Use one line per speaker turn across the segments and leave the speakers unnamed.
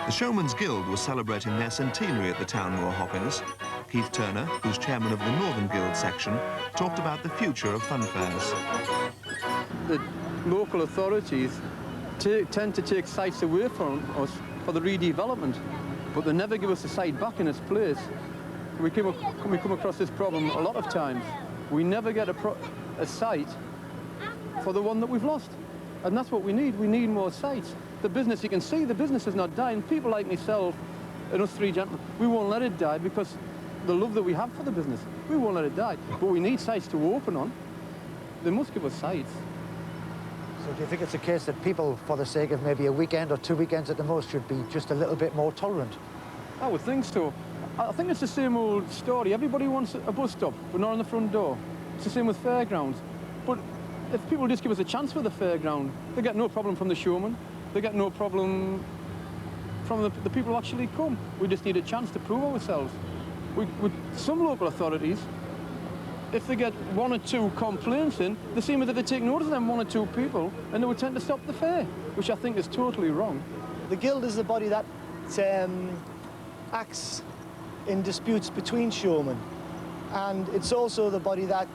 The Showman's Guild was celebrating their centenary at the Townmoor Hoppings. Keith Turner, who's chairman of the Northern Guild section, talked about the future of fun fairs.
The local authorities tend to take sites away from us for the redevelopment, but they never give us a site back in its place. We come across this problem a lot of times. We never get a site for the one that we've lost. And that's what we need. We need more sites. The business, you can see, the business is not dying. People like myself and us three gentlemen, we won't let it die because the love that we have for the business, we won't let it die. But we need sites to open on. They must give us sites.
So do you think it's a case that people, for the sake of maybe a weekend or 2 weekends at the most, should be just a little bit more tolerant?
I would think so. I think it's the same old story. Everybody wants a bus stop, but not on the front door. It's the same with fairgrounds. But if people just give us a chance for the fairground, they get no problem from the showman. They get no problem from the people who actually come. We just need a chance to prove ourselves. With some local authorities, if they get 1 or 2 complaints in, they seem as if they take notice of them 1 or 2 people, and they would tend to stop the fair, which I think is totally wrong.
The Guild is the body that acts in disputes between showmen, and it's also the body that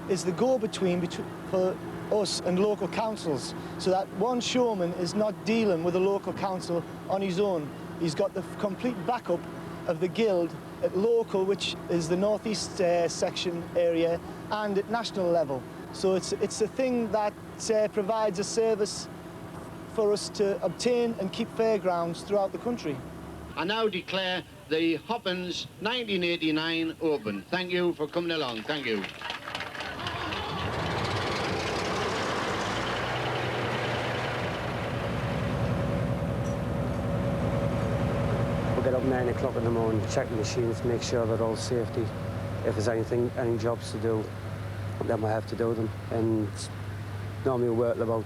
is the go-between for us and local councils, so that one showman is not dealing with a local council on his own. He's got the complete backup of the Guild at local, which is the northeast section area, and at national level. So it's a thing that provides a service for us to obtain and keep fairgrounds throughout the country.
I now declare the Hoppings 1989 open. Thank you for coming along. Thank you.
We'll get up 9 o'clock in the morning, check the machines, make sure they're all safety. If there's any jobs to do, then we'll have to do them. And normally we work till about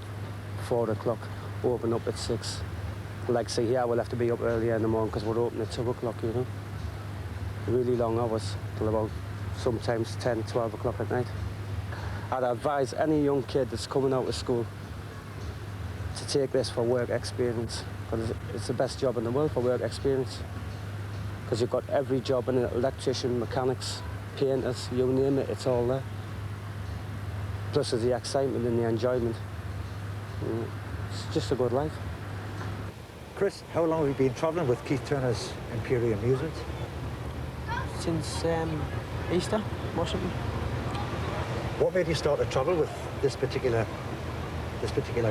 4 o'clock, open up at 6. Like say here, we'll have to be up earlier in the morning because we're open at 2 o'clock, you know. Really long hours, till about sometimes 10, 12 o'clock at night. I'd advise any young kid that's coming out of school to take this for work experience, because it's the best job in the world for work experience. Because you've got every job in it, electrician, mechanics, painters, you name it, it's all there. Plus there's the excitement and the enjoyment. It's just a good life.
Chris, how long have you been travelling with Keith Turner's Imperial Amusements?
Since Easter, Washington.
What made you start to travel with this particular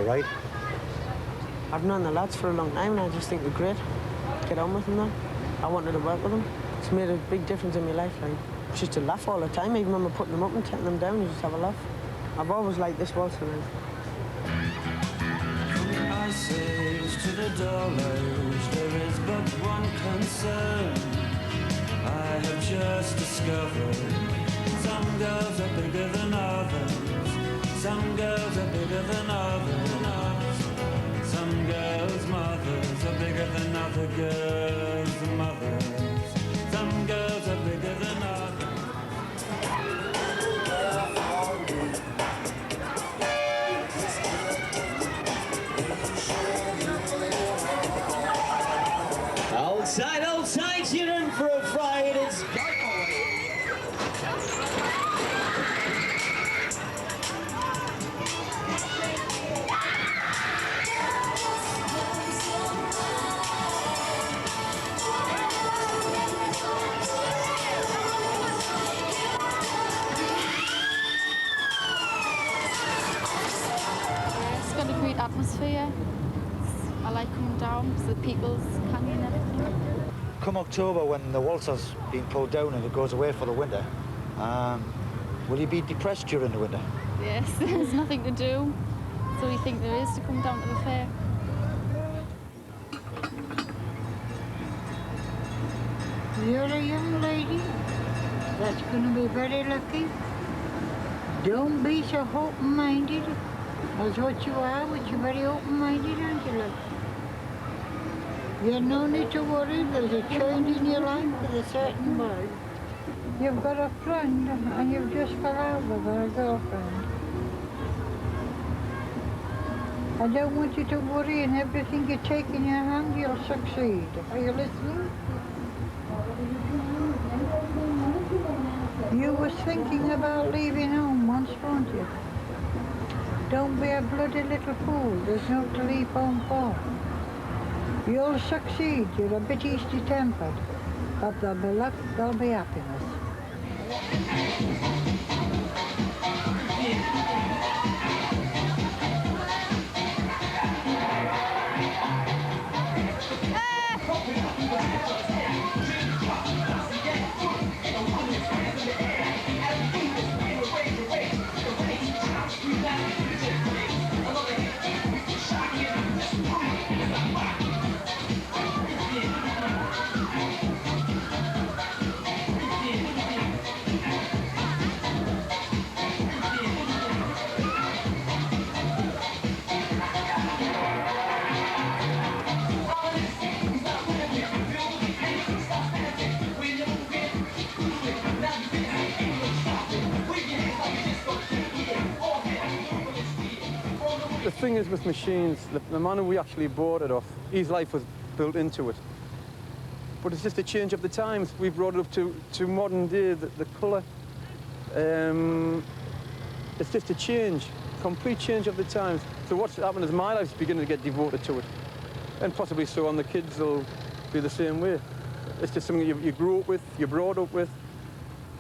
ride?
I've known the lads for a long time and I just think they're great. Get on with them now. I wanted to work with them. It's made a big difference in my life. Like, it's just to laugh all the time, even when we're putting them up and taking them down, you just have a laugh. I've always liked this waltz ride.
To the dollars, there is but one concern. I have just discovered some girls are bigger than others. Some girls are bigger than others. Some girls' mothers are bigger than other girls' mothers. Some girls are bigger than others.
Outside, you're in for a fright. It's
got a great atmosphere. I like coming down to the People's Canyon and everything.
Come October, when the waltzer's been pulled down and it goes away for the winter, will you be depressed during the winter?
Yes, there's nothing to do, so we think there is to come down to the fair.
You're a young lady that's going to be very lucky. Don't be so open-minded. That's what you are, but you're very open-minded, aren't you, love? You have no need to worry. There's a change in your life with a certain boy. You've got a friend and you've just fell out with her, a girlfriend. I don't want you to worry, and everything you take in your hand, you'll succeed. Are you listening? You was thinking about leaving home once, weren't you? Don't be a bloody little fool. There's no to leave home for. You'll succeed. You're a bit easy-tempered. But there'll be luck, there'll be happiness.
The thing is with machines, the man who we actually bought it off, his life was built into it. But it's just a change of the times. We brought it up to modern day, the colour. It's just a change, complete change of the times. So what's happened is my life's beginning to get devoted to it. And possibly so on the kids will be the same way. It's just something you grew up with, you're brought up with.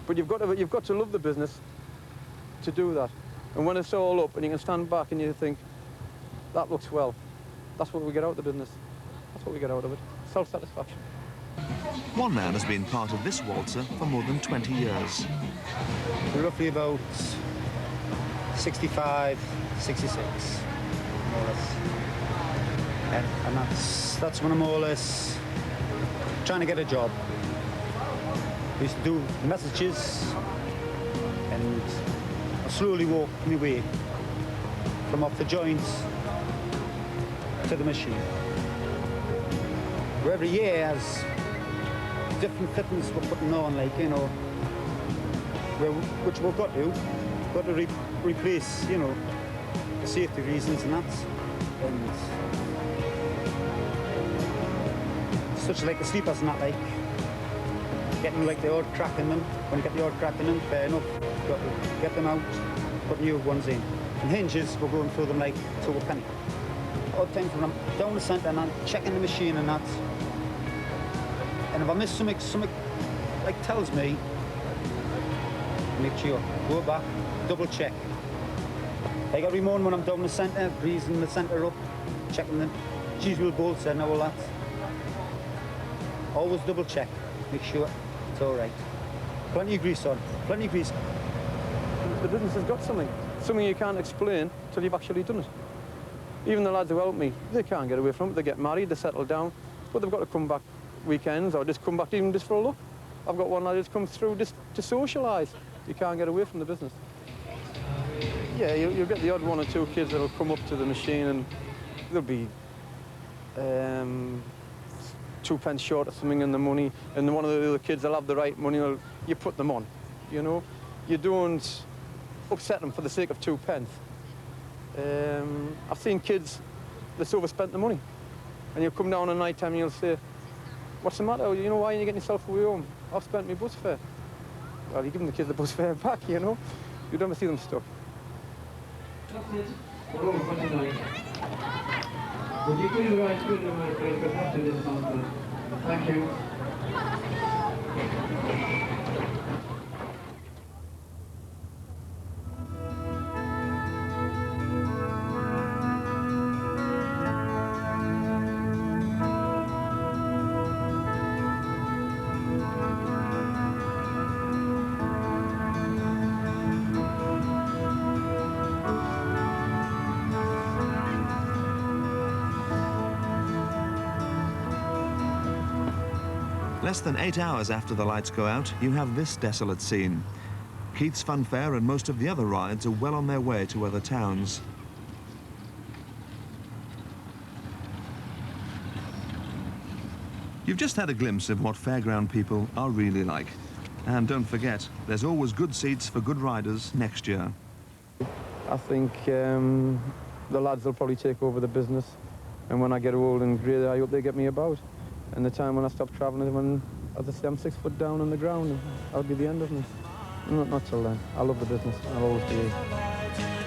But you've got to love the business to do that. And when it's all up and you can stand back and you think, that looks well. That's what we get out of the business. That's what we get out of it. Self-satisfaction.
One man has been part of this waltzer for more than 20 years.
Roughly about 65, 66, more or less. And that's when I'm more or less trying to get a job. I used to do messages, and I slowly walked my way from off the joints to the machine. Where every year has different fittings we're putting on, like, you know, which we've got to replace, you know, for safety reasons and that. And such like the sleepers and that, like, getting like the odd crack in them. When you get the odd crack in them, fair enough, got to get them out, put new ones in. And hinges, we're going through them like to a penny. Odd times when I'm down the centre and I'm checking the machine and that, and if I miss something like tells me, make sure, go back, double check. I got remote when I'm down the centre, greasing the centre up, checking the cheese wheel bolts and all that. Always double check, make sure it's all right. Plenty of grease on, plenty of grease.
The business has got something you can't explain till you've actually done it. Even the lads who help me, they can't get away from it. They get married, they settle down, but they've got to come back weekends or just come back even just for a look. I've got one lad who's come through just to socialise. You can't get away from the business. Yeah, you'll get the odd one or two kids that'll come up to the machine and they'll be 2 pence short of something in the money, and one of the other kids will have the right money, you put them on, you know. You don't upset them for the sake of 2 pence. I've seen kids that's overspent the money, and you'll come down at night time and you'll say, what's the matter? You know, why aren't you getting yourself away home? I've spent my bus fare. Well, you give them the kids the bus fare back, you know. You don't ever see them stuck.
Would you please write to my friend after this announcement? Thank you.
Less than 8 hours after the lights go out, you have this desolate scene. Keith's Funfair and most of the other rides are well on their way to other towns. You've just had a glimpse of what fairground people are really like. And don't forget, there's always good seats for good riders next year.
I think the lads will probably take over the business. And when I get old and grey, I hope they get me about. And the time when I stop travelling is when, as I say, I'm 6 foot down on the ground, and that'll be the end of me. Not till then. I love the business. I'll always be here.